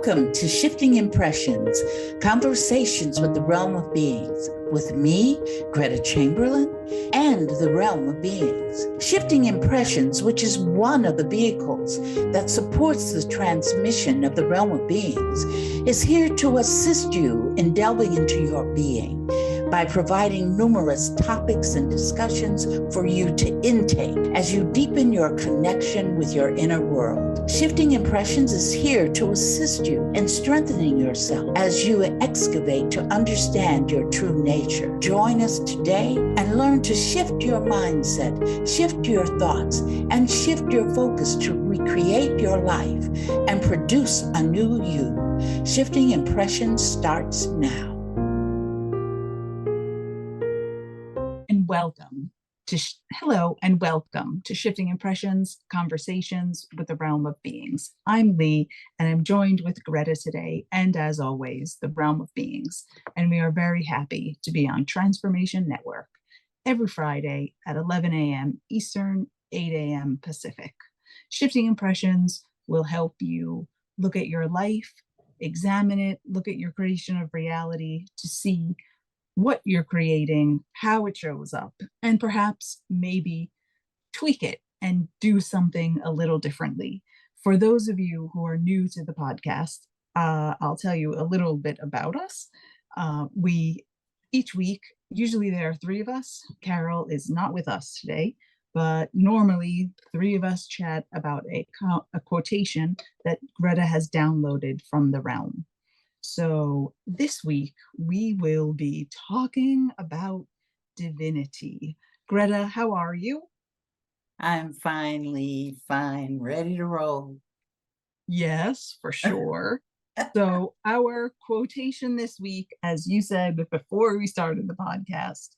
Welcome to Shifting Impressions, Conversations with the Realm of Beings, with me, Gretta Chamberlain, and the Realm of Beings. Shifting Impressions, which is one of the vehicles that supports the transmission of the Realm of Beings, is here to assist you in delving into your being by providing numerous topics and discussions for you to intake as you deepen your connection with your inner world. Shifting Impressions is here to assist you in strengthening yourself as you excavate to understand your true nature. Join us today and learn to shift your mindset, shift your thoughts, and shift your focus to recreate your life and produce a new you. Shifting Impressions starts now. Hello and welcome to Shifting Impressions, Conversations with the Realm of Beings. I'm Leigh, and I'm joined with Gretta today, and as always, the Realm of Beings. And we are very happy to be on Transformation Network every Friday at 11 a.m. Eastern, 8 a.m. Pacific. Shifting Impressions will help you look at your life, examine it, look at your creation of reality to see what you're creating, how it shows up, and perhaps maybe tweak it and do something a little differently. For those of you who are new to the podcast, I'll tell you a little bit about us. Each week, usually there are three of us. Carol is not with us today, but normally three of us chat about a quotation that Gretta has downloaded from the realm. So this week, we will be talking about divinity. Gretta, how are you? I'm finally fine, ready to roll. Yes, for sure. So our quotation this week, as you said before we started the podcast,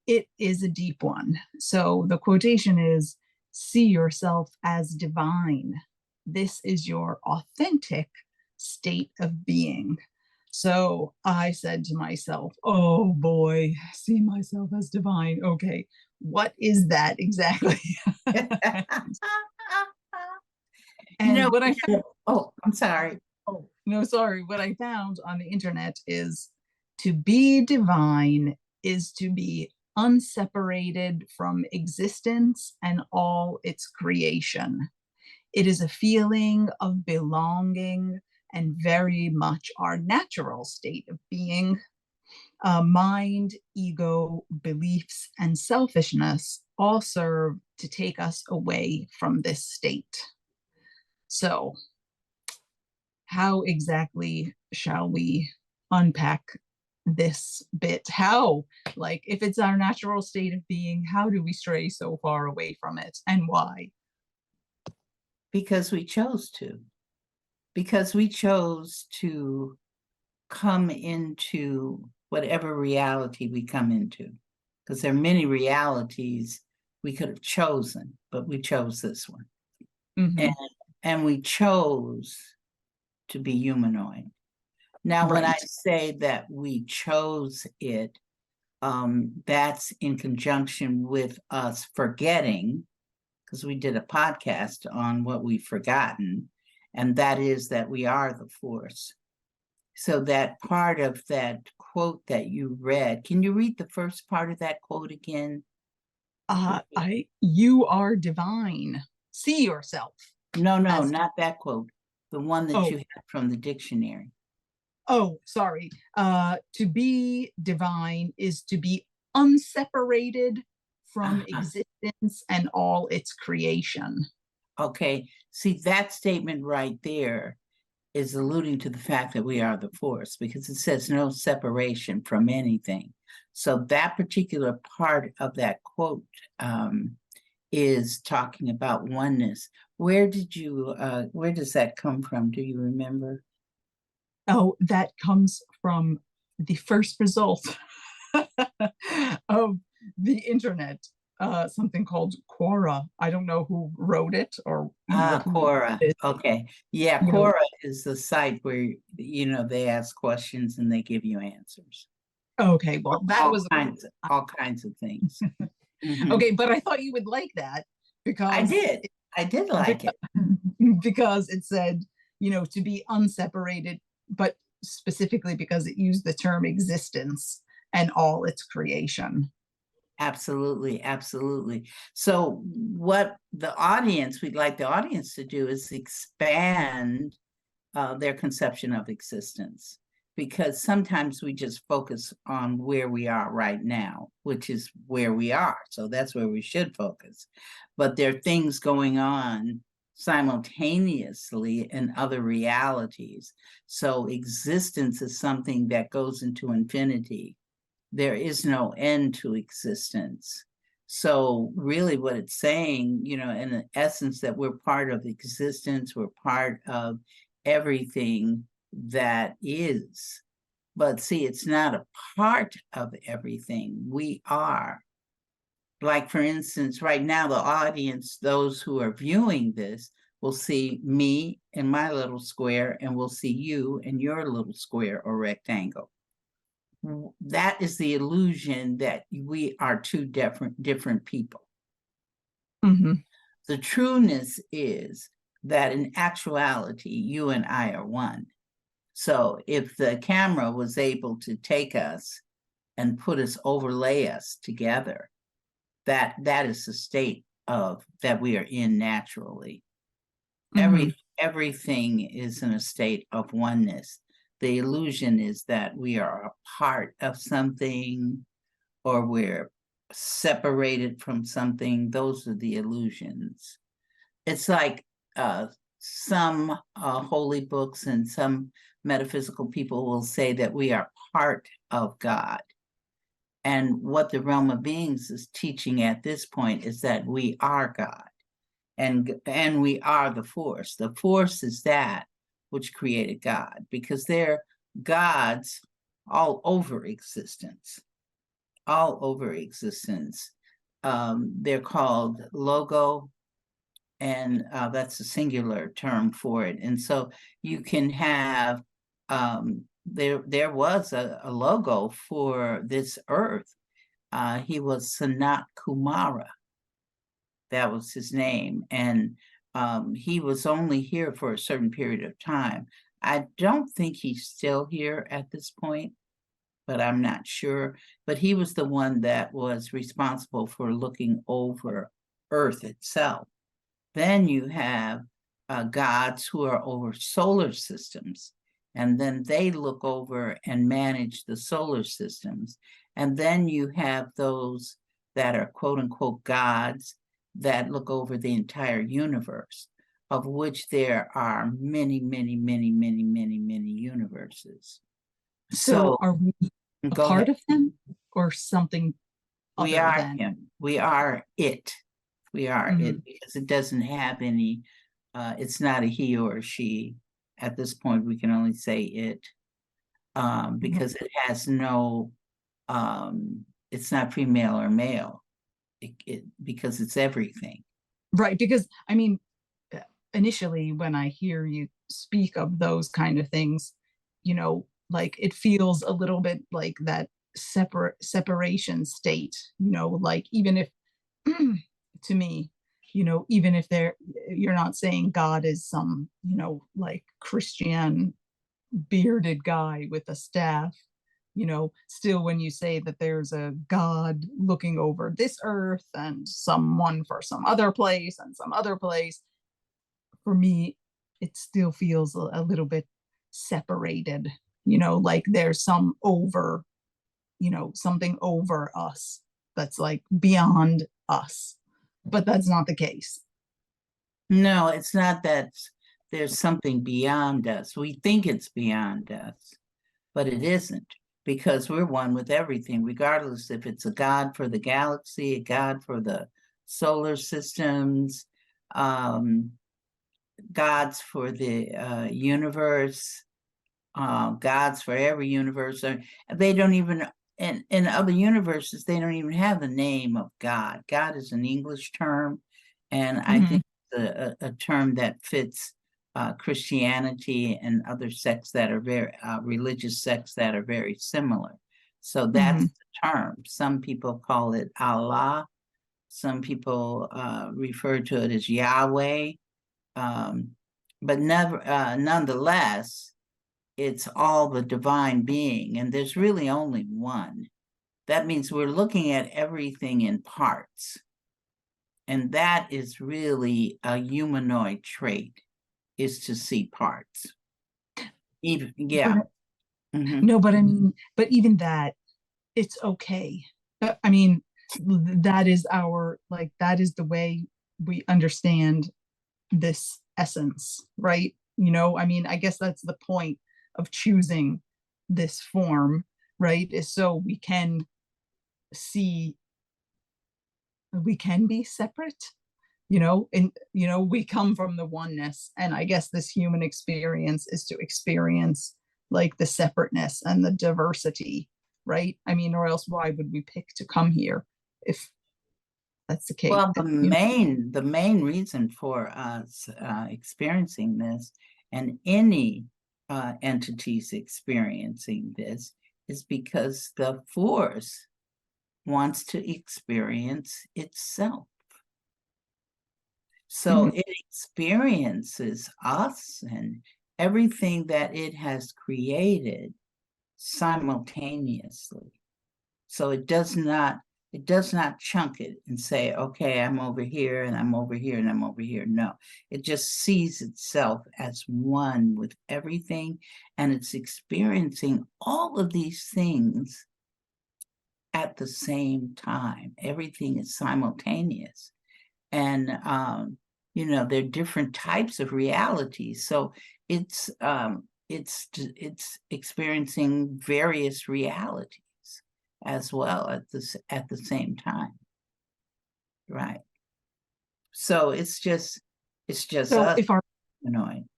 it is a deep one. So the quotation is, "See yourself as divine. This is your authentic state of being." So I said to myself, oh boy, see myself as divine. Okay, what is that exactly? And what I found, I'm sorry. Oh, no, sorry. What I found on the internet is to be divine is to be unseparated from existence and all its creation. It is a feeling of belonging and very much our natural state of being. Mind, ego, beliefs, and selfishness all serve to take us away from this state. So, how exactly shall we unpack this bit? How, like, if it's our natural state of being, how do we stray so far away from it, and why? Because we chose to. Because we chose to come into whatever reality we come into. Because there are many realities we could have chosen, but we chose this one. Mm-hmm. And we chose to be humanoid. Now, Right. When I say that we chose it, that's in conjunction with us forgetting, because we did a podcast on what we've forgotten, and that is that we are the force. So that part of that quote that you read, can you read the first part of that quote again? You are divine. See yourself. No, not that quote. The one that you had from the dictionary. Oh, sorry. To be divine is to be unseparated from existence and all its creation. Okay. See, that statement right there is alluding to the fact that we are the force, because it says no separation from anything. So that particular part of that quote is talking about oneness. Where does that come from? Do you remember? Oh, that comes from the first result of the internet. Something called Quora. I don't know who wrote it or Quora. Okay. Yeah, Quora is the site where they ask questions and they give you answers. Okay, well that was all kinds of things. Mm-hmm. Okay, but I thought you would like that because I did like it. Because it said, to be unseparated, but specifically because it used the term existence and all its creation. Absolutely, absolutely. So what we'd like the audience to do is expand their conception of existence, because sometimes we just focus on where we are right now, which is where we are. So that's where we should focus. But there are things going on simultaneously in other realities. So existence is something that goes into infinity. There is no end to existence. So really what it's saying, in essence, that we're part of existence, we're part of everything that is. But see, it's not a part of everything. We are. Like, for instance, right now, the audience, those who are viewing this, will see me in my little square, and will see you in your little square or rectangle. That is the illusion that we are two different people. Mm-hmm. The trueness is that in actuality, you and I are one. So if the camera was able to take us and overlay us together, that is the state of that we are in naturally. Mm-hmm. Everything is in a state of oneness. The illusion is that we are a part of something, or we're separated from something. Those are the illusions. It's like some holy books and some metaphysical people will say that we are part of God. And what the realm of beings is teaching at this point is that we are God, and we are the force. The force is that which created God, because they're gods all over existence. All over existence. They're called logo, and that's a singular term for it. And so you can have, there was a logo for this earth. He was Sanat Kumara. That was his name. And he was only here for a certain period of time. I don't think he's still here at this point, but I'm not sure. But he was the one that was responsible for looking over Earth itself. Then you have gods who are over solar systems, and then they look over and manage the solar systems. And then you have those that are quote unquote gods that look over the entire universe, of which there are many, many, many, many, many, many universes. So are we a part of them, or something we other are than him? We are it. We are it, because it doesn't have any, it's not a he or a she. At this point, we can only say it, because it has no, it's not female or male, because it's everything. Right, because I mean, initially when I hear you speak of those kind of things, like it feels a little bit like that separation state, like even if to me, even if you're not saying God is some, like Christian bearded guy with a staff, still when you say that there's a God looking over this earth and someone for some other place and some other place, for me, it still feels a little bit separated, like there's some over, something over us that's like beyond us. But that's not the case. No, it's not that there's something beyond us. We think it's beyond us, but it isn't, because we're one with everything, regardless if it's a God for the galaxy, a God for the solar systems, gods for the universe, gods for every universe. They don't even, in other universes, they don't even have the name of God. God is an English term, and I think it's a term that fits Christianity and other sects that are very religious sects that are very similar. So that's the term. Some people call it Allah. Some people refer to it as Yahweh. but never, nonetheless, it's all the divine being, and there's really only one. That means we're looking at everything in parts. And that is really a humanoid trait, is to see parts. Even, yeah. No, but I mean, but even that, it's okay. I mean, that is our, like, that is the way we understand this essence, right? I mean, I guess that's the point of choosing this form, right? Is so we can see, we can be separate, and we come from the oneness, and I guess this human experience is to experience like the separateness and the diversity, right? I mean, or else why would we pick to come here if that's the case? Well, the main reason for us experiencing this, and any entities experiencing this, is because the force wants to experience itself. So it experiences us and everything that it has created simultaneously. So it does not chunk it and say, okay, I'm over here and I'm over here and I'm over here. No, it just sees itself as one with everything, and it's experiencing all of these things at the same time. Everything is simultaneous. And there are different types of realities. So it's experiencing various realities as well at the same time, right? So it's just So us if our annoying.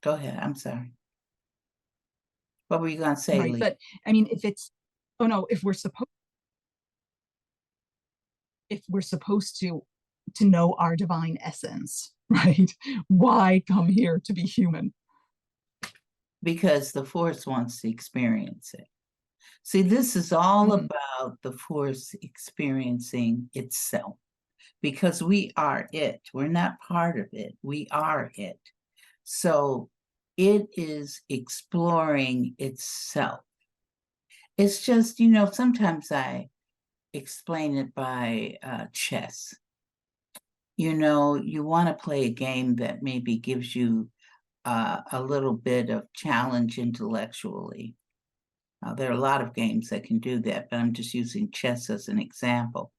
Go ahead. I'm sorry. What were you gonna say, right, Leigh? but I mean, if it's, oh no, if we're supposed to know our divine essence, right? Why come here to be human? Because the force wants to experience it. See, this is all about the force experiencing itself, because we are it. We're not part of it. We are it. So it is exploring itself. It's just, sometimes I explain it by chess. You want to play a game that maybe gives you a little bit of challenge intellectually. There are a lot of games that can do that, but I'm just using chess as an example.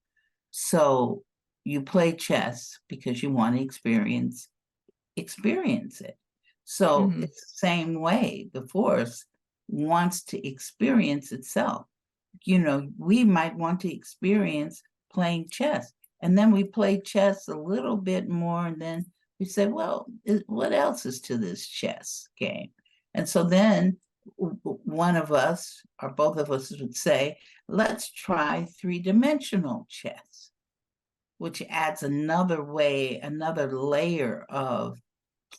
So you play chess because you want to experience it. So it's the same way. The force wants to experience itself. We might want to experience playing chess, and then we play chess a little bit more, and then we say, well, what else is to this chess game? And so then one of us or both of us would say, let's try three-dimensional chess, which adds another layer of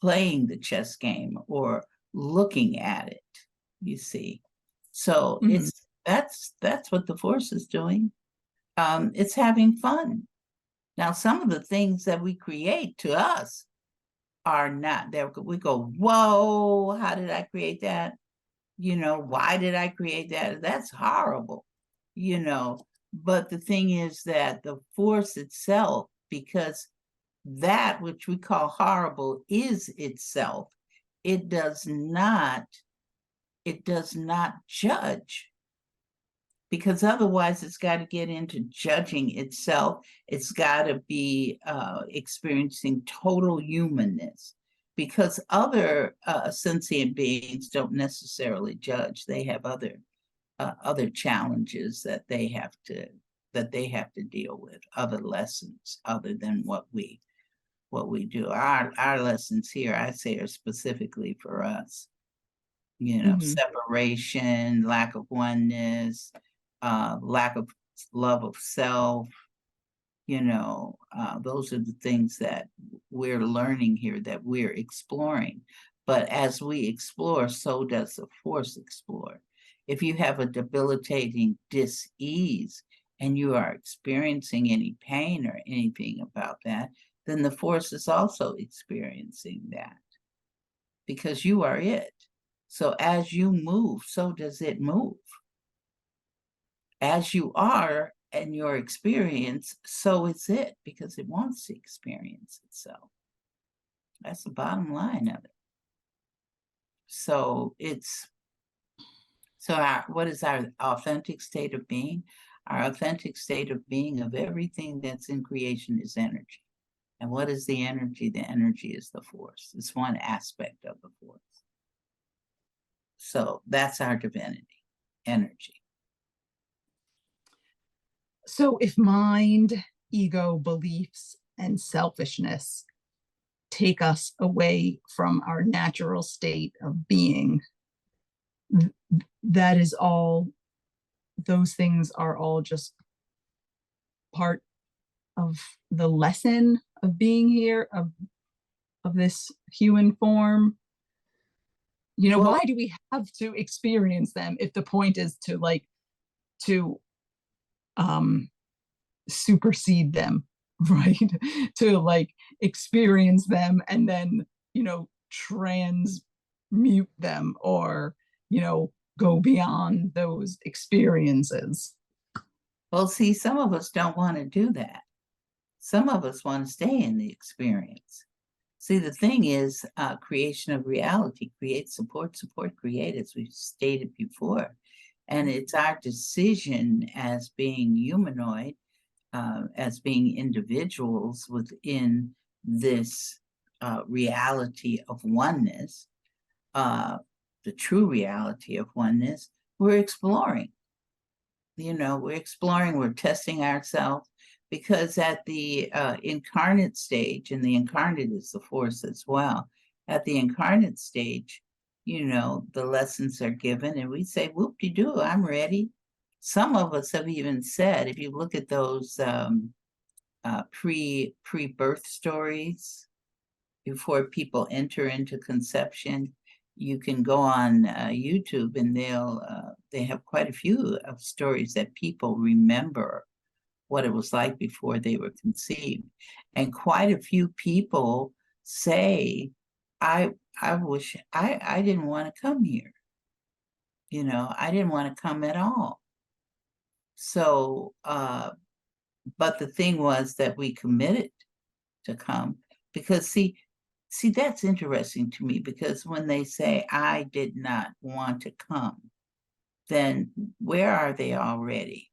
playing the chess game or looking at it, you see. So that's what the force is doing. It's having fun. Now, some of the things that we create to us are not there. We go, whoa, how did I create that? Why did I create that? That's horrible, but the thing is that the force itself, because that which we call horrible is itself, it does not judge, because otherwise it's got to get into judging itself. It's got to be experiencing total humanness, because other sentient beings don't necessarily judge. They have other challenges that they have to deal with, other lessons other than what we do. Our lessons here, I say, are specifically for us. Separation, lack of oneness, lack of love of self. Those are the things that we're learning here, that we're exploring. But as we explore, so does the force explore. If you have a debilitating dis-ease and you are experiencing any pain or anything about that, then the force is also experiencing that. because you are it. So as you move, so does it move. As you are and your experience, so is it, because it wants to experience itself. That's the bottom line of it. So what is our authentic state of being? Our authentic state of being of everything that's in creation is energy. And what is the energy? The energy is the force. It's one aspect of the force. So that's our divinity, energy. So if mind, ego, beliefs, and selfishness take us away from our natural state of being, that is all, those things are all just part of the lesson of being here, of this human form. You know, why do we have to experience them if the point is to to supersede them, right? To experience them and then, transmute them, or, go beyond those experiences. Well, see, some of us don't want to do that. Some of us want to stay in the experience. See, the thing is, creation of reality, create, support, create, as we've stated before. And it's our decision as being humanoid, as being individuals within this reality of oneness, the true reality of oneness, we're exploring. We're exploring, we're testing ourselves, because at the incarnate stage, and the incarnate is the force as well, at the incarnate stage, the lessons are given and we say, whoop-de-doo, I'm ready. Some of us have even said, if you look at those pre-birth stories, before people enter into conception, you can go on YouTube and they have quite a few of stories that people remember what it was like before they were conceived. And quite a few people say, I wish I didn't want to come here. I didn't want to come at all. So, but the thing was that we committed to come, because see, that's interesting to me, because when they say, I did not want to come, then where are they already?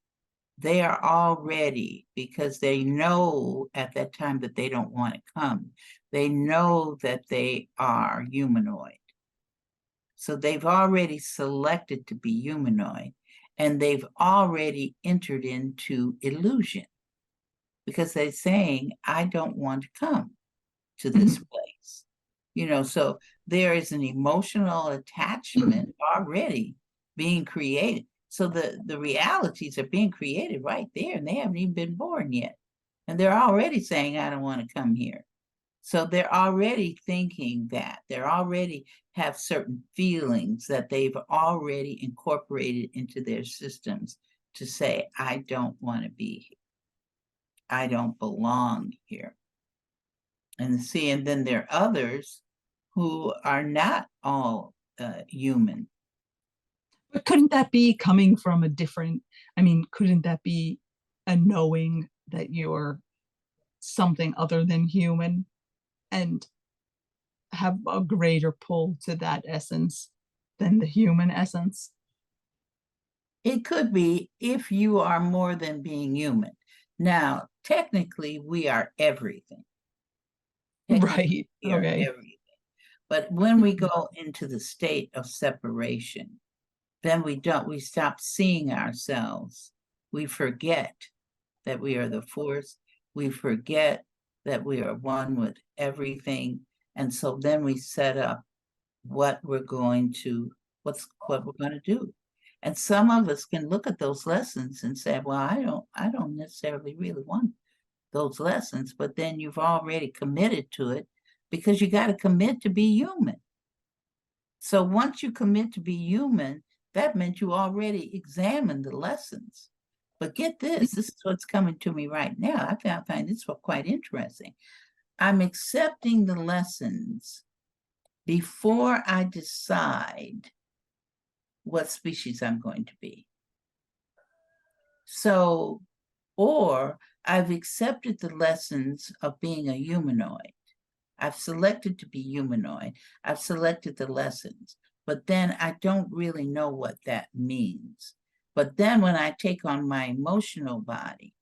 They are already, because they know at that time that they don't want to come. They know that they are humanoid. So they've already selected to be humanoid, and they've already entered into illusion, because they're saying, I don't want to come to this place. So there is an emotional attachment already being created. So the realities are being created right there, and they haven't even been born yet. And they're already saying, I don't want to come here. So they're already thinking that. They're already have certain feelings that they've already incorporated into their systems to say, I don't want to be here. I don't belong here. And then there are others who are not all human. But couldn't that be coming from a different, couldn't that be a knowing that you're something other than human and have a greater pull to that essence than the human essence? It could be, if you are more than being human. Now, technically, we are everything. Right. Okay. Everything. But when we go into the state of separation, then we stop seeing ourselves. We forget that we are the force. We forget that we are one with everything. And so then we set up what we're going to do. And some of us can look at those lessons and say, well, I don't necessarily really want those lessons, but then you've already committed to it, because you got to commit to be human. So once you commit to be human, that meant you already examined the lessons. But get this is what's coming to me right now. I find this quite interesting. I'm accepting the lessons before I decide what species I'm going to be. So, or I've accepted the lessons of being a humanoid. I've selected to be humanoid. I've selected the lessons, but then I don't really know what that means. But then when I take on my emotional body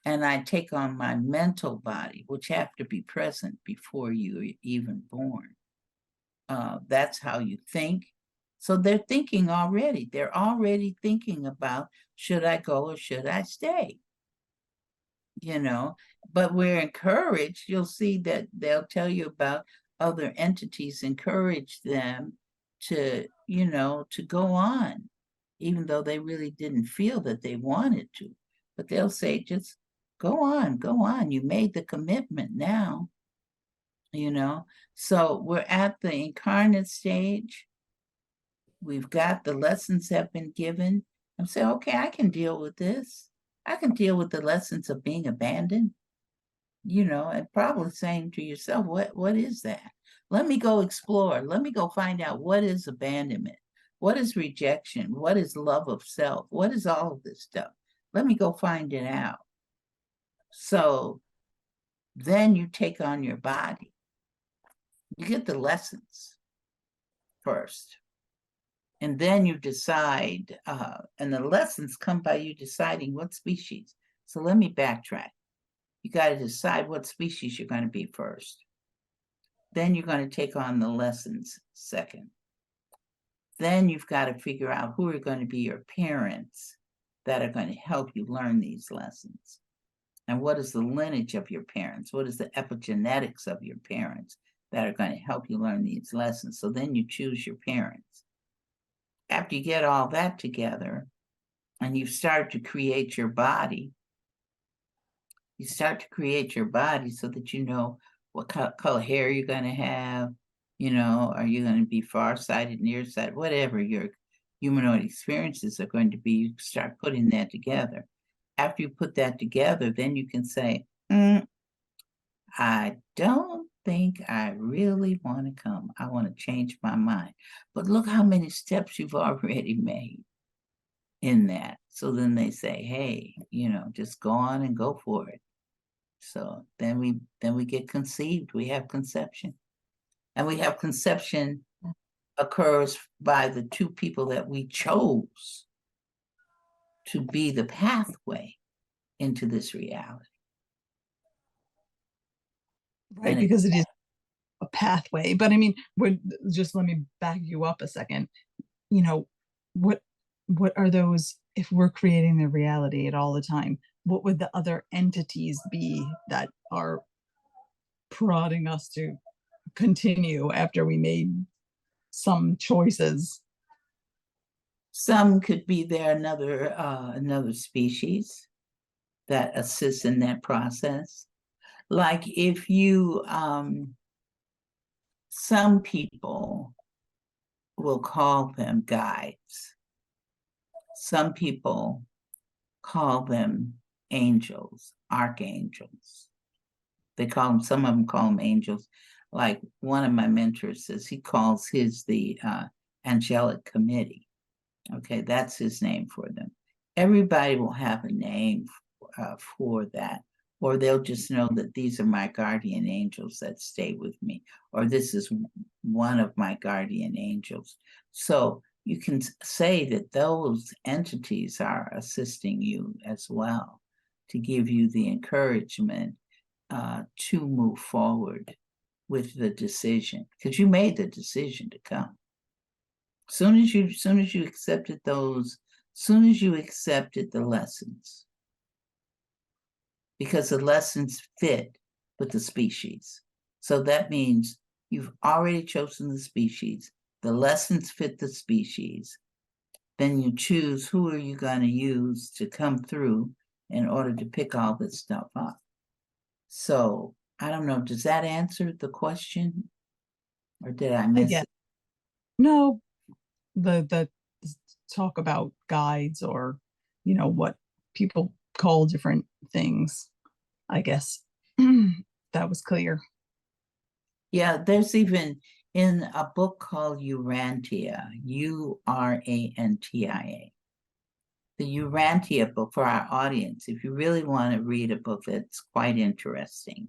and I take on my mental body, which have to be present before you're even born, that's how you think. So they're thinking already. They're already thinking about, should I go or should I stay? But we're encouraged. You'll see that they'll tell you about other entities encourage them to go on, even though they really didn't feel that they wanted to. But they'll say, just go on, go on. You made the commitment now. So we're at the incarnate stage. We've got the lessons have been given. I'm saying, okay, I can deal with this. I can deal with the lessons of being abandoned, and probably saying to yourself, what is that? Let me go explore. Let me go find out what is abandonment. What is rejection? What is love of self? What is all of this stuff? Let me go find it out. So then you take on your body. You get the lessons first. And then you decide, and the lessons come by you deciding what species. So let me backtrack. You got to decide what species you're going to be first. Then you're going to take on the lessons second. Then you've got to figure out who are going to be your parents that are going to help you learn these lessons. And what is the lineage of your parents? What is the epigenetics of your parents that are going to help you learn these lessons? So then you choose your parents. After you get all that together and you start to create your body, you start to create your body so that you know what color hair you're going to have, are you going to be farsighted, nearsighted, whatever your humanoid experiences are going to be. You start putting that together. After you put that together, then you can say, I don't think I really want to come. I want to change my mind. But look how many steps you've already made in that. So then they say, hey, just go on and go for it. So then we get conceived. We have conception. And we have conception occurs by the two people that we chose to be the pathway into this reality. Right, because it is a pathway. But I mean, just let me back you up a second. What are those, if we're creating the reality at all the time, what would the other entities be that are prodding us to continue after we made some choices? Some could be there another species that assists in that process. Like if you some people will call them guides. Some people call them angels, archangels. Some of them call them angels. Like one of my mentors says, he calls his the angelic committee. Okay, that's his name for them. Everybody will have a name for that, or they'll just know that these are my guardian angels that stay with me, or this is one of my guardian angels. So you can say that those entities are assisting you as well to give you the encouragement to move forward with the decision, because you made the decision to come. Soon as you accepted the lessons, because the lessons fit with the species. So that means you've already chosen the species, the lessons fit the species, then you choose who are you going to use to come through in order to pick all this stuff up. So I don't know, does that answer the question? Or did I miss it? No, the talk about guides, or what people call different things, I guess that was clear. Yeah, there's even in a book called Urantia, Urantia. The Urantia book, for our audience, if you really want to read a book that's quite interesting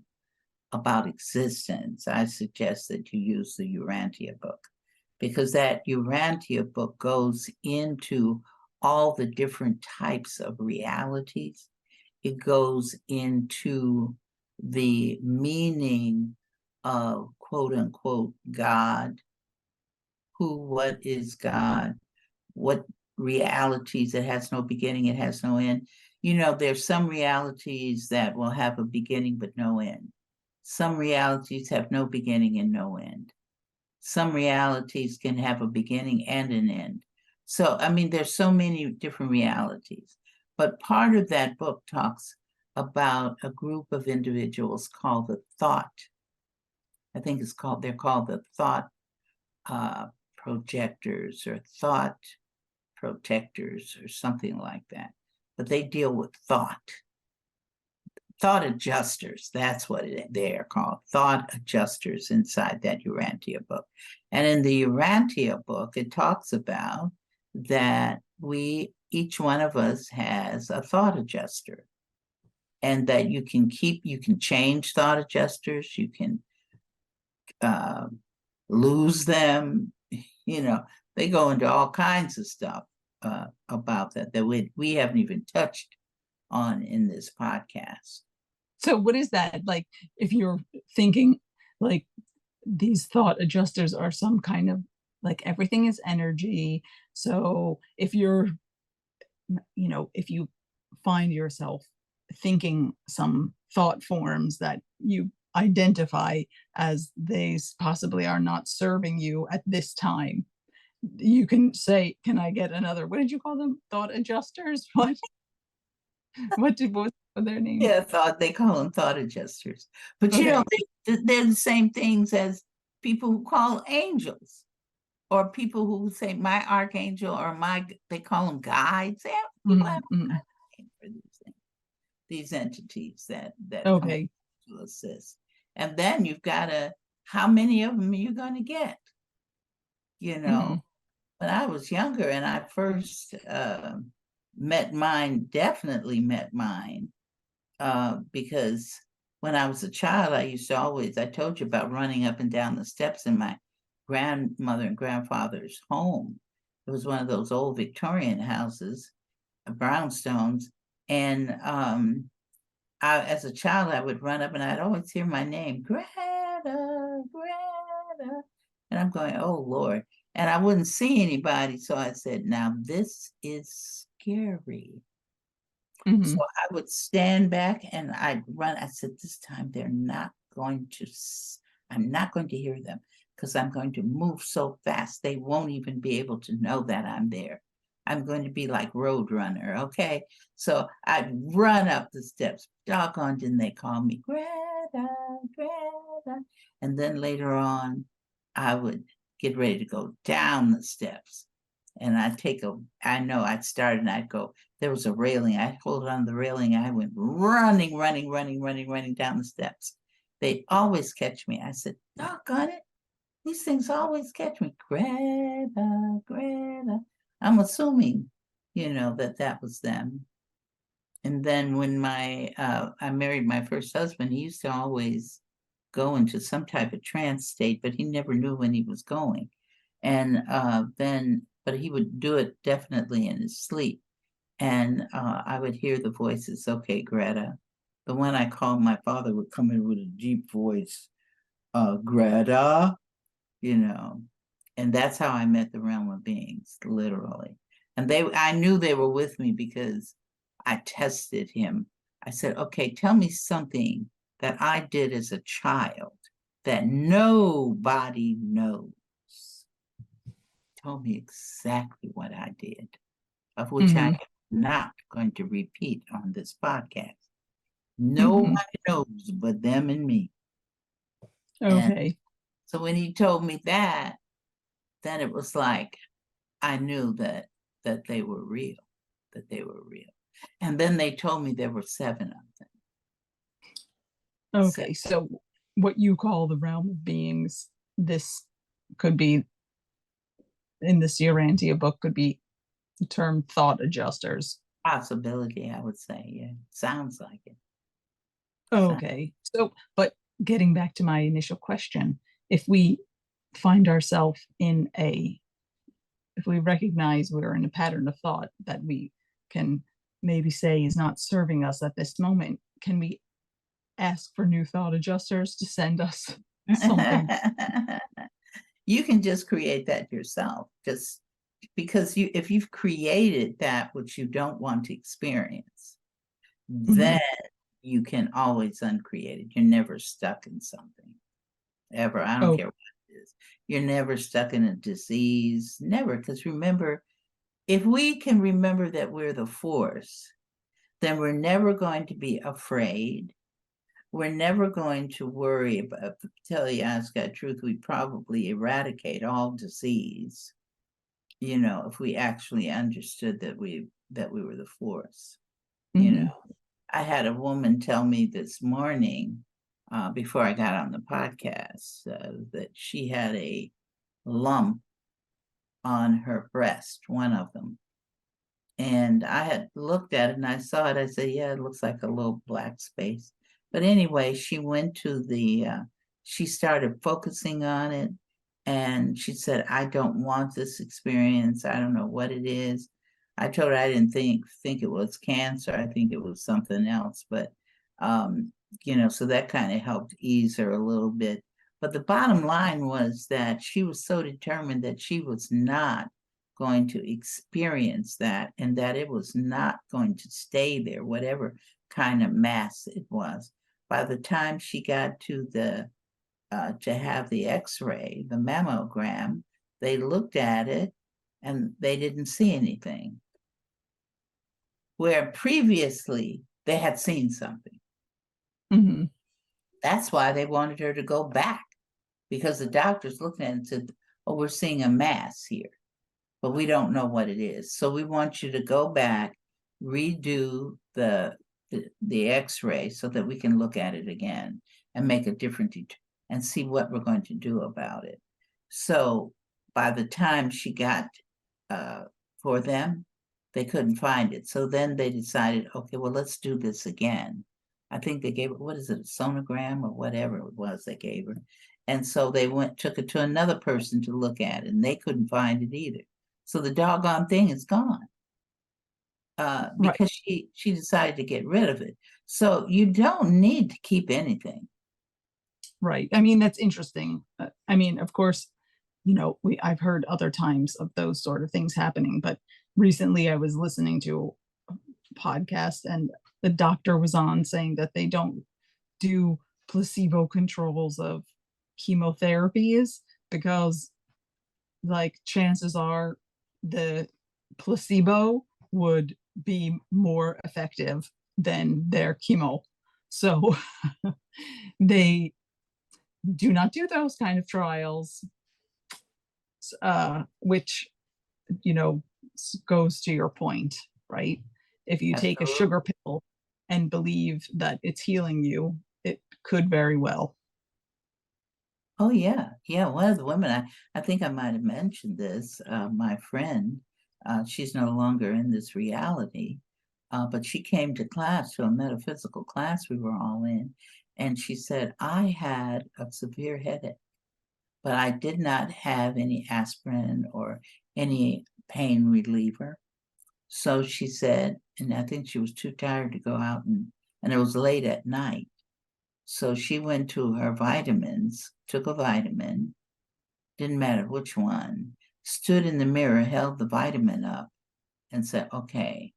about existence, I suggest that you use the Urantia book, because that Urantia book goes into all the different types of realities. It goes into the meaning of quote unquote God. What is God? What realities? It has no beginning, it has no end. You know, there's some realities that will have a beginning but no end. Some realities have no beginning and no end. Some realities can have a beginning and an end. So, I mean, there's so many different realities. But part of that book talks about a group of individuals called the thought. I think they're called the thought projectors or thought protectors or something like that. But they deal with thought adjusters. That's what they are called, thought adjusters inside that Urantia book. And in the Urantia book, it talks about that each one of us has a thought adjuster, and that you can change thought adjusters, you can lose them, you know, they go into all kinds of stuff about that we haven't even touched on in this podcast. So what is that? Like, if you're thinking like these thought adjusters are some kind of, like, everything is energy. So if you're, you know, if you find yourself thinking some thought forms that you identify as they possibly are not serving you at this time, you can say, can I get another, what did you call them? Thought adjusters? What was their name? Yeah, they call them thought adjusters. But you know, they're the same things as people who call angels, or people who say my archangel, or they call them guides. People have a name for these entities that come to assist. And then you've got how many of them are you going to get? You know, when I was younger and I first definitely met mine, because when I was a child, I told you about running up and down the steps in my grandmother and grandfather's home. It was one of those old Victorian houses, brownstones. And as a child, I would run up and I'd always hear my name, Greta, Greta. And I'm going, oh, Lord. And I wouldn't see anybody. So I said, now this is scary. So I would stand back and I'd run. I said, this time I'm not going to hear them, because I'm going to move so fast they won't even be able to know that I'm there. I'm going to be like Roadrunner, okay? So I'd run up the steps. Doggone, didn't they call me Greta, Greta? And then later on, I would get ready to go down the steps. And I'd go, there was a railing. I'd hold on the railing. I went running down the steps. They'd always catch me. I said, doggone it. These things always catch me. Greta, Greta. I'm assuming, that was them. And then when I married my first husband, he used to always go into some type of trance state, but he never knew when he was going. And but he would do it definitely in his sleep. And I would hear the voices, okay, Greta. The one I called my father would come in with a deep voice, Greta, and that's how I met the realm of beings, literally. And I knew they were with me because I tested him. I said, okay, tell me something that I did as a child that nobody knows. Told me exactly what I did, of which I am not going to repeat on this podcast. No one knows but them and me. Okay. And so when he told me that, then it was like I knew that they were real, And then they told me there were 7 of them. Okay, so what you call the realm of beings, this could be, in this Urantia book, could be the term thought adjusters. Possibility, I would say. Yeah, sounds like it. Okay. So, but getting back to my initial question, if we find ourselves if we recognize we're in a pattern of thought that we can maybe say is not serving us at this moment, can we ask for new thought adjusters to send us something? You can just create that yourself, just because if you've created that which you don't want to experience, then you can always uncreate it. You're never stuck in something, ever. I don't care what it is. You're never stuck in a disease, never. Because remember, if we can remember that we're the force, then we're never going to be afraid. We're never going to worry about, tell you honest God truth, we probably eradicate all disease, if we actually understood that we were the force. I had a woman tell me this morning, before I got on the podcast, that she had a lump on her breast, one of them. And I had looked at it and I saw it. I said, yeah, it looks like a little black space. But anyway, she went to she started focusing on it. And she said, I don't want this experience. I don't know what it is. I told her I didn't think it was cancer. I think it was something else. But, so that kind of helped ease her a little bit. But the bottom line was that she was so determined that she was not going to experience that, and that it was not going to stay there, whatever kind of mass it was. By the time she got to to have the x-ray, the mammogram, they looked at it and they didn't see anything, where previously they had seen something. That's why they wanted her to go back, because the doctors looked at it and said, oh, we're seeing a mass here, but we don't know what it is. So we want you to go back, redo the x-ray so that we can look at it again and make a different and see what we're going to do about it. So by the time she got for them, they couldn't find it. So then they decided, okay, well, let's do this again. I think they gave her, what is it, a sonogram or whatever it was they gave her. And so they took it to another person to look at it, and they couldn't find it either. So the doggone thing is gone, because she decided to get rid of it. So you don't need to keep anything. Right. I mean, that's interesting. I mean, of course, I've heard other times of those sort of things happening, but recently I was listening to a podcast and the doctor was on saying that they don't do placebo controls of chemotherapies because, like, chances are the placebo would be more effective than their chemo. So they do not do those kind of trials, which, goes to your point, right? If you take a sugar pill and believe that it's healing you, it could very well. Oh, yeah. Yeah. One of the women, I think I might have mentioned this, my friend, she's no longer in this reality, but she came to a metaphysical class we were all in, and she said, I had a severe headache, but I did not have any aspirin or any pain reliever. So she said, and I think she was too tired to go out, and it was late at night. So she went to her vitamins, took a vitamin, didn't matter which one, stood in the mirror, held the vitamin up, and said, okay,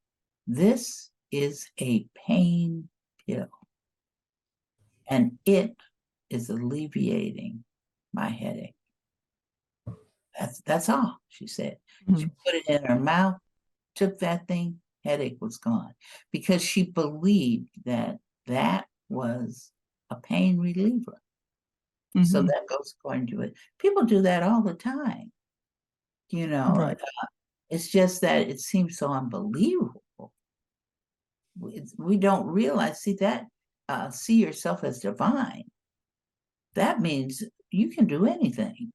this is a pain pill, and it is alleviating my headache. That's all, she said. She put it in her mouth, took that thing, headache was gone, because she believed that was a pain reliever. So that goes according to it. People do that all the time. Right. It's just that it seems so unbelievable. We don't realize, see yourself as divine. that means you can do anything.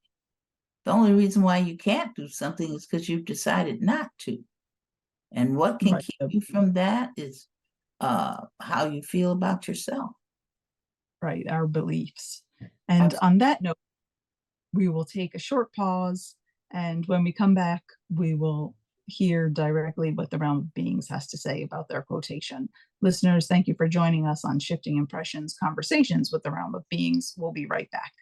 The only reason why you can't do something is because you've decided not to. And what can Right. keep you from that is how you feel about yourself. Right, our beliefs. And on that note, we will take a short pause, and when we come back, we will hear directly what the realm of beings has to say about their quotation. Listeners, thank you for joining us on Shifting Impressions, Conversations with the Realm of Beings. We'll be right back.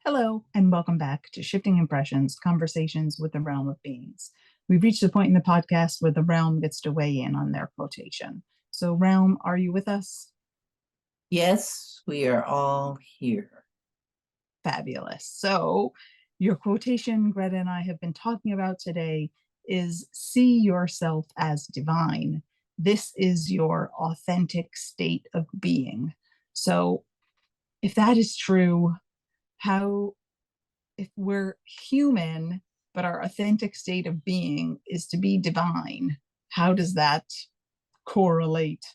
Hello, and welcome back to Shifting Impressions, Conversations with the Realm of Beings. We've reached the point in the podcast where the realm gets to weigh in on their quotation. So, realm, are you with us? Yes, we are all here. Fabulous. So, your quotation, Greta and I have been talking about today is see yourself as divine. This is your authentic state of being. So, if that is true, how, if we're human, but our authentic state of being is to be divine, how does that correlate?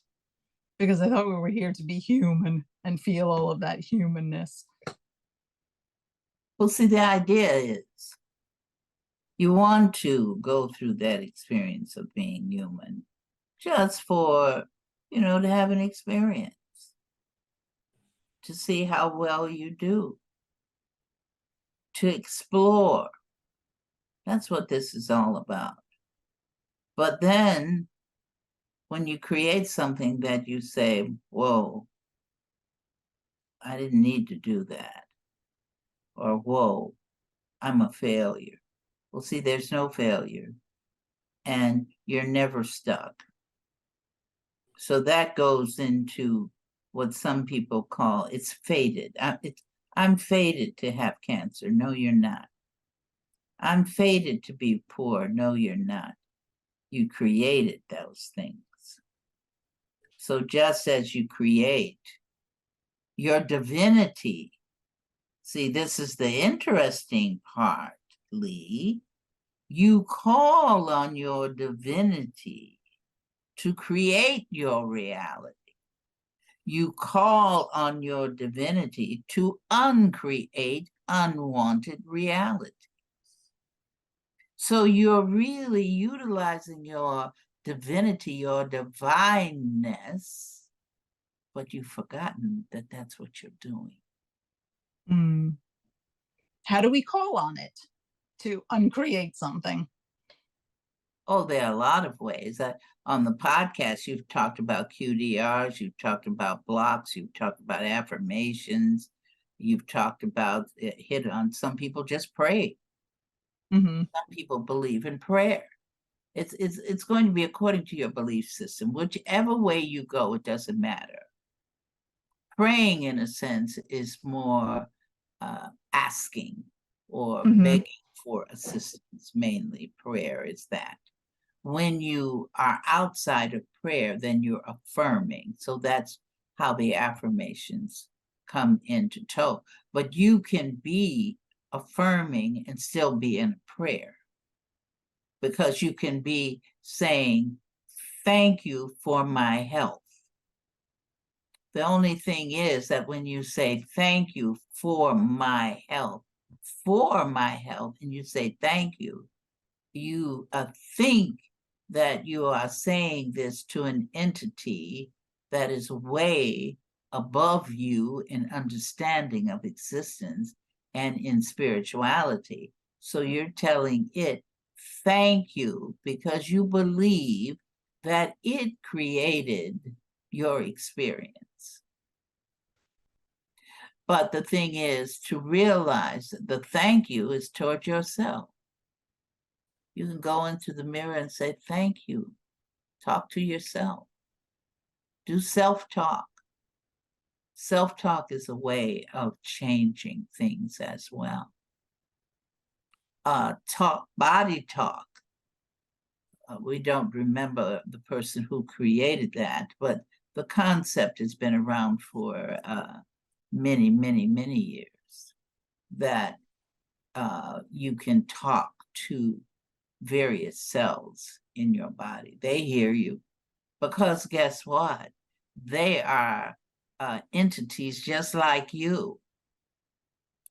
Because I thought we were here to be human and feel all of that humanness. Well, see, the idea is you want to go through that experience of being human just for, to have an experience, to see how well you do, to explore. That's what this is all about. But then when you create something that you say, whoa, I didn't need to do that, or whoa, I'm a failure. Well, see, there's no failure, and you're never stuck. So that goes into what some people call it's fated. I'm fated to have cancer. No, you're not. I'm fated to be poor. No, you're not. You created those things. So just as you create your divinity, see, this is the interesting part, Leigh. You call on your divinity to create your reality. You call on your divinity to uncreate unwanted realities. So you're really utilizing your divinity, your divineness, but you've forgotten that that's what you're doing. How do we call on it to uncreate something? Oh, there are a lot of ways. On the podcast, you've talked about QDRs, you've talked about blocks, you've talked about affirmations, you've talked about hit on. Some people just pray. Some people believe in prayer. It's going to be according to your belief system. Whichever way you go, it doesn't matter. Praying, in a sense, is more asking or begging for assistance. Mainly, prayer is that. When you are outside of prayer, then you're affirming. So that's how the affirmations come into tow. But you can be affirming and still be in prayer, because you can be saying, thank you for my health. The only thing is that when you say, thank you for my health, and you say, thank you, you think that you are saying this to an entity that is way above you in understanding of existence and in spirituality. So you're telling it, thank you, because you believe that it created your experience. But the thing is to realize that the thank you is toward yourself. You can go into the mirror and say, thank you. Talk to yourself. Do self-talk. Self-talk is a way of changing things as well. Body talk. We don't remember the person who created that, but the concept has been around for many, many, many years, that you can talk to various cells in your body. They hear you because guess what? They are entities just like you,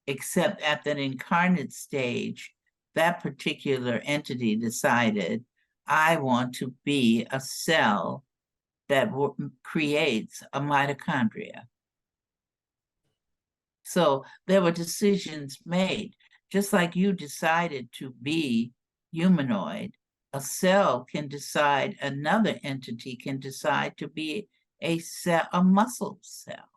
except at that incarnate stage, that particular entity decided, I want to be a cell that creates a mitochondria. So there were decisions made, just like you decided to be humanoid. A cell can decide, another entity can decide to be a cell, a muscle cell,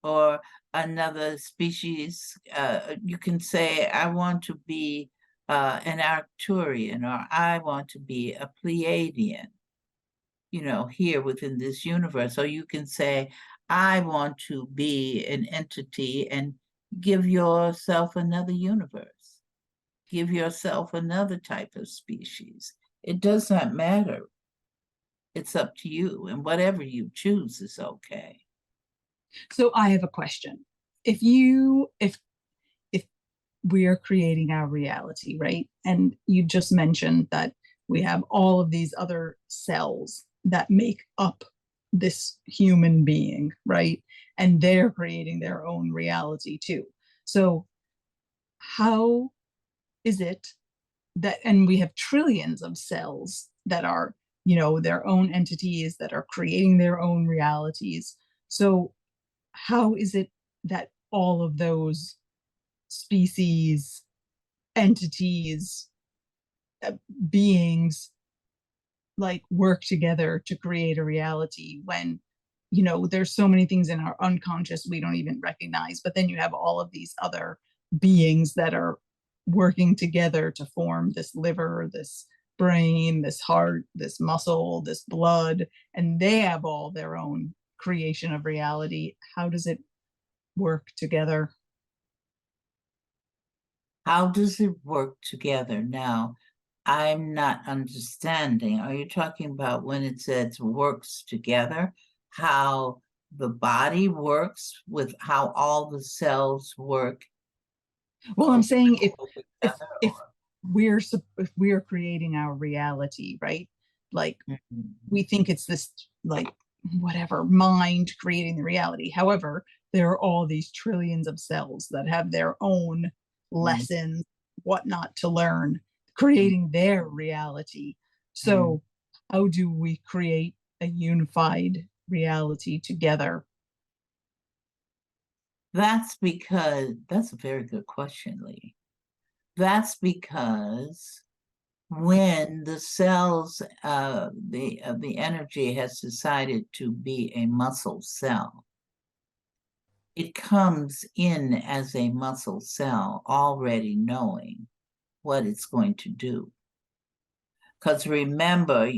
or another species. You can say, I want to be an Arcturian, or I want to be a Pleiadian, here within this universe. Or you can say, I want to be an entity and give yourself another universe, give yourself another type of species. It does not matter. It's up to you, and whatever you choose is okay. So I have a question. If we are creating our reality, right? And you just mentioned that we have all of these other cells that make up this human being, right? And they're creating their own reality too. So how is it that, and we have trillions of cells that are, their own entities that are creating their own realities. So how is it that all of those species, entities, beings like work together to create a reality when there's so many things in our unconscious we don't even recognize, but then you have all of these other beings that are working together to form this liver, this brain, this heart, this muscle, this blood, and they have all their own creation of reality. How does it work together? How does it work together? Now, I'm not understanding. Are you talking about when it says works together, how the body works with how all the cells work? Well, I'm saying if we're creating our reality, right? Like we think it's this like whatever mind creating the reality. However, there are all these trillions of cells that have their own lessons, whatnot to learn, creating their reality. So how do we create a unified reality together? That's a very good question, Leigh. That's because when the cells, the energy has decided to be a muscle cell, it comes in as a muscle cell already knowing what it's going to do. Because remember,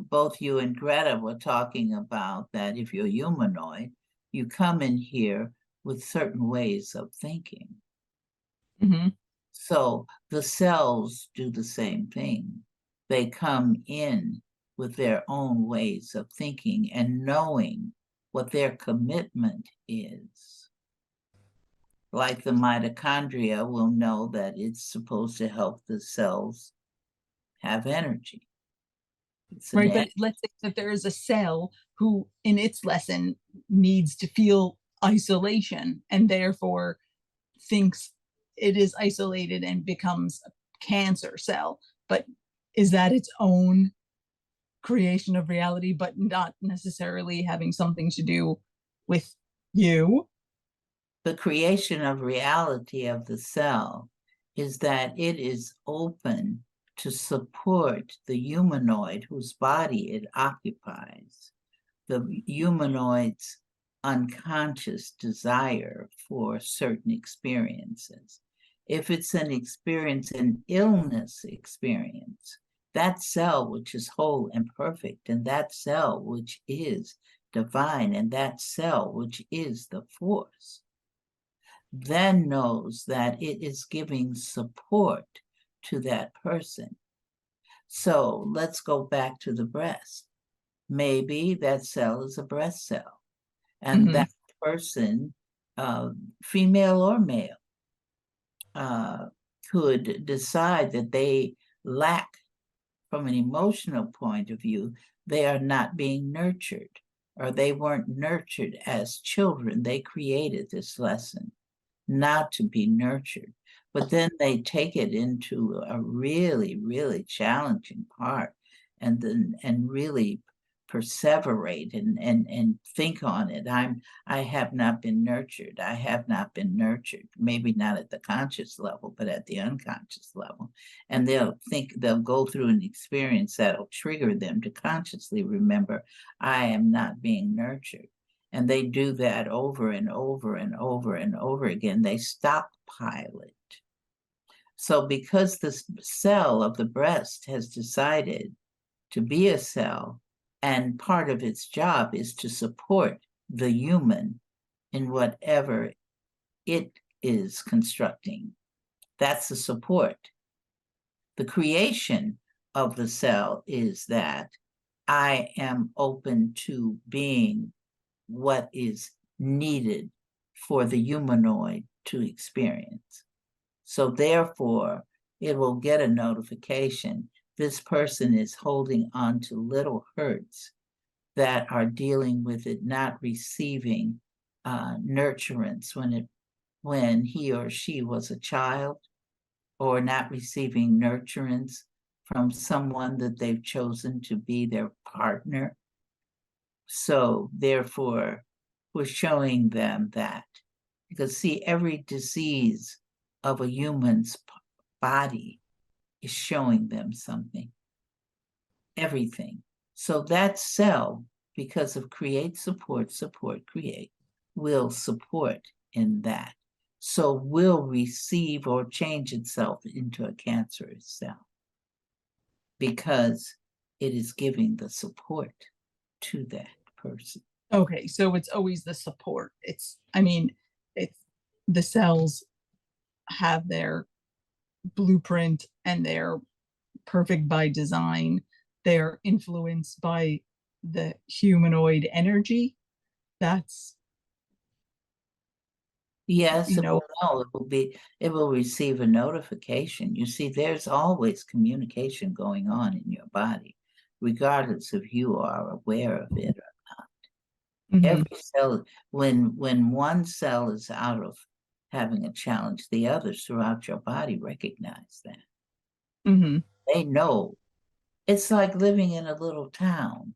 both you and Gretta were talking about that if you're humanoid, you come in here with certain ways of thinking. So the cells do the same thing. They come in with their own ways of thinking and knowing what their commitment is. Like the mitochondria will know that it's supposed to help the cells have energy. Right, but let's say that there is a cell who in its lesson needs to feel isolation and therefore thinks it is isolated and becomes a cancer cell. But is that its own creation of reality, but not necessarily having something to do with you? The creation of reality of the cell is that it is open to support the humanoid whose body it occupies, the humanoid's unconscious desire for certain experiences. If it's an experience, an illness experience, that cell which is whole and perfect, and that cell which is divine, and that cell which is the force, then knows that it is giving support to that person. So let's go back to the breast. Maybe that cell is a breast cell, and that person, female or male, could decide that they lack, from an emotional point of view, they are not being nurtured, or they weren't nurtured as children. They created this lesson not to be nurtured. But then they take it into a really, really challenging part, and really perseverate and think on it. I have not been nurtured. I have not been nurtured. Maybe not at the conscious level, but at the unconscious level. And they'll go through an experience that'll trigger them to consciously remember, I am not being nurtured. And they do that over and over and over and over again. They stockpile it. So because the cell of the breast has decided to be a cell, and part of its job is to support the human in whatever it is constructing, that's the support. The creation of the cell is that I am open to being what is needed for the humanoid to experience. So therefore, it will get a notification. This person is holding on to little hurts that are dealing with it not receiving nurturance when he or she was a child, or not receiving nurturance from someone that they've chosen to be their partner. So therefore, we're showing them that. Because see, every disease of a human's body is showing them something. Everything. So that cell, because of create, support, create, will support in that. So will receive or change itself into a cancerous cell, because it is giving the support to that person. Okay, so it's always the support. It's the cells have their blueprint and they're perfect by design. They're influenced by the humanoid energy. That's Yes, you know, it will receive a notification. You see, there's always communication going on in your body, regardless if you are aware of it or not. mhm, Every cell, when one cell is out of having a challenge, the others throughout your body recognize that. mhm. They know. It's like living in a little town,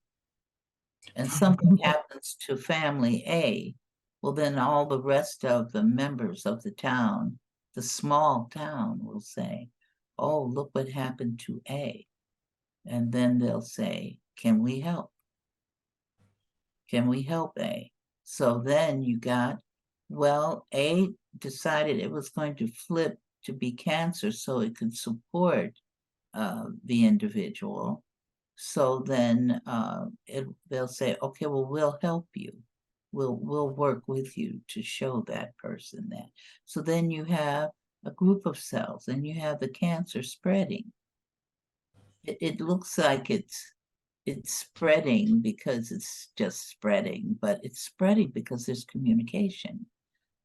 and something happens to family A. Well, then all the rest of the members of the town, the small town, will say, oh, look what happened to A. And then they'll say, can we help? Can we help A? So then you got, well, A decided it was going to flip to be cancer so it could support the individual. So then they'll say, okay, well, we'll help you. We'll work with you to show that person that. So then you have a group of cells, and you have the cancer spreading. It looks like it's spreading because it's just spreading, but it's spreading because there's communication.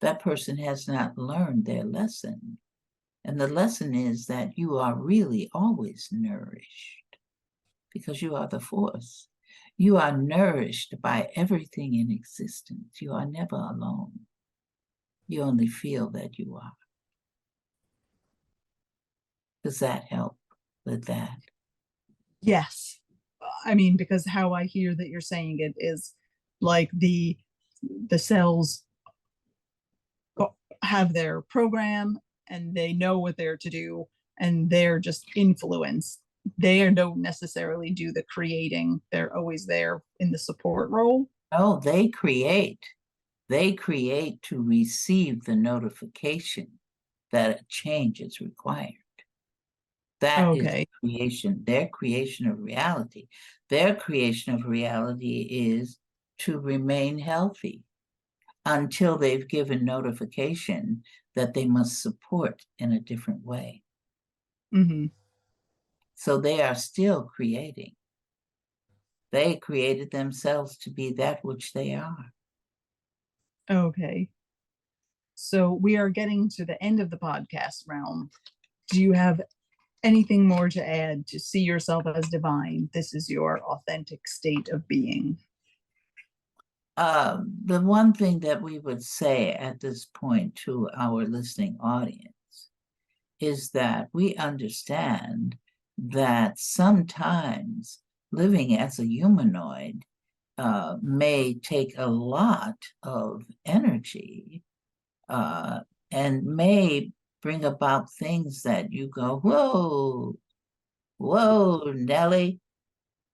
That person has not learned their lesson. And the lesson is that you are really always nourished, because you are the force. You are nourished by everything in existence. You are never alone. You only feel that you are. Does that help with that? Yes. Because how I hear that you're saying it is like the cells have their program and they know what they're to do, and they're just influenced. They don't necessarily do the creating. They're always there in the support role. No, they create. They create to receive the notification that a change is required. That is Okay. creation, their creation of reality. Their creation of reality is to remain healthy until they've given notification that they must support in a different way. Mm-hmm. So they are still creating. They created themselves to be that which they are. Okay. So we are getting to the end of the podcast realm. Do you have anything more to add to see yourself as divine? This is your authentic state of being. The one thing that we would say at this point to our listening audience is that we understand that sometimes living as a humanoid may take a lot of energy and may bring about things that you go, whoa, Nelly.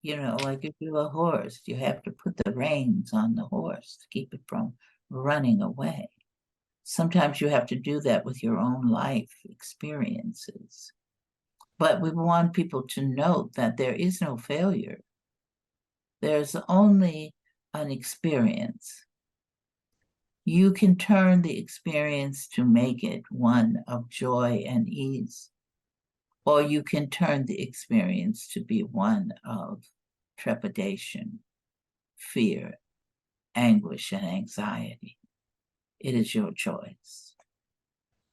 You know, like if you're a horse, you have to put the reins on the horse to keep it from running away. Sometimes you have to do that with your own life experiences. But we want people to note that there is no failure. There's only an experience. You can turn the experience to make it one of joy and ease, or you can turn the experience to be one of trepidation, fear, anguish, and anxiety. It is your choice.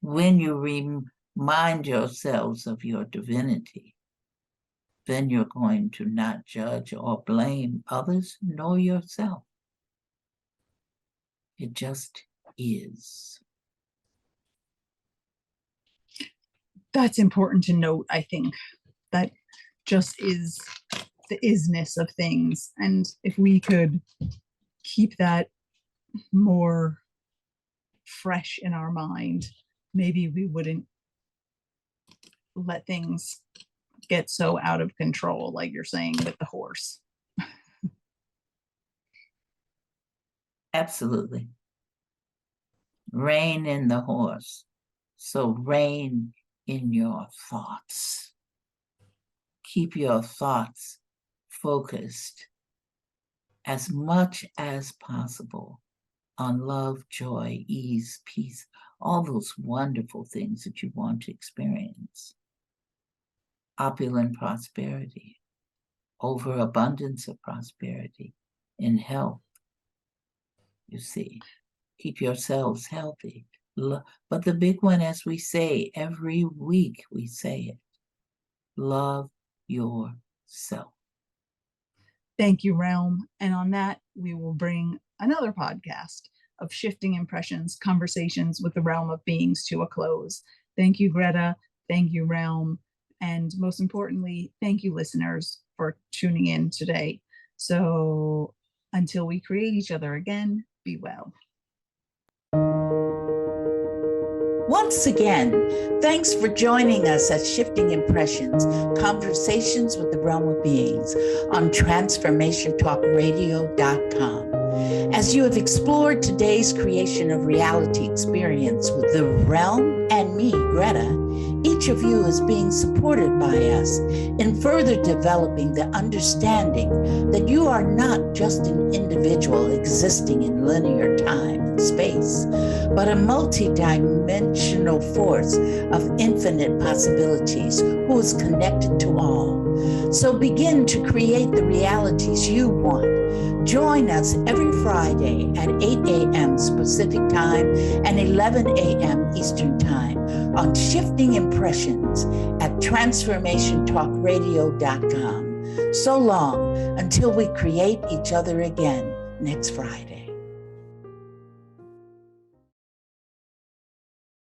When you remind yourselves of your divinity, then you're going to not judge or blame others nor yourself. It just is. That's important to note, I think. That just is the isness of things. And if we could keep that more fresh in our mind, maybe we wouldn't let things get so out of control, like you're saying with the horse. Absolutely. Rein in the horse. So rein in your thoughts. Keep your thoughts focused as much as possible on love, joy, ease, peace, all those wonderful things that you want to experience. Opulent prosperity, overabundance of prosperity in health. You see, keep yourselves healthy. But the big one, as we say every week, we say it, love yourself. Thank you, Realm. And on that, we will bring another podcast of Shifting Impressions, Conversations with the Realm of Beings to a close. Thank you, Greta. Thank you, Realm. And most importantly, thank you, listeners, for tuning in today. So until we create each other again, be well. Once again, thanks for joining us at Shifting Impressions, Conversations with the Realm of Beings on TransformationTalkRadio.com. As you have explored today's creation of reality experience with the realm and me, Greta, each of you is being supported by us in further developing the understanding that you are not just an individual existing in linear time and space, but a multi-dimensional force of infinite possibilities who is connected to all. So begin to create the realities you want. Join us every Friday at 8 a.m. Pacific Time and 11 a.m. Eastern Time on Shifting Impressions at TransformationTalkRadio.com. So long until we create each other again next Friday.